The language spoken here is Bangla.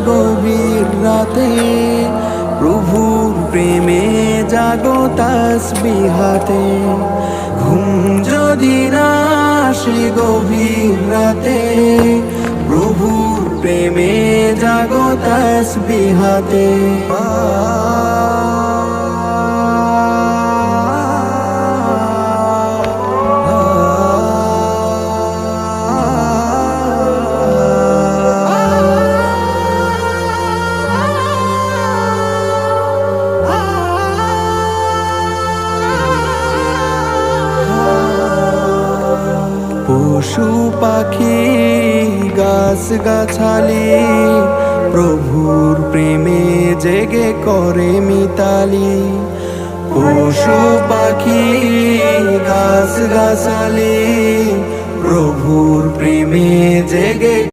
গভীর রাতে, প্রভুর প্রেমে জাগো তাসবিহাতে। ঘুম যদি না আসে গভীর রাতে, প্রভুর প্রেমে জাগো তাসবিহাতে। পশু পাখি গাছ গাছালি, প্রভুর প্রেমে জেগে করে মিতালি। পশু পাখি গাছ গাছালি, প্রভুর প্রেমে জেগে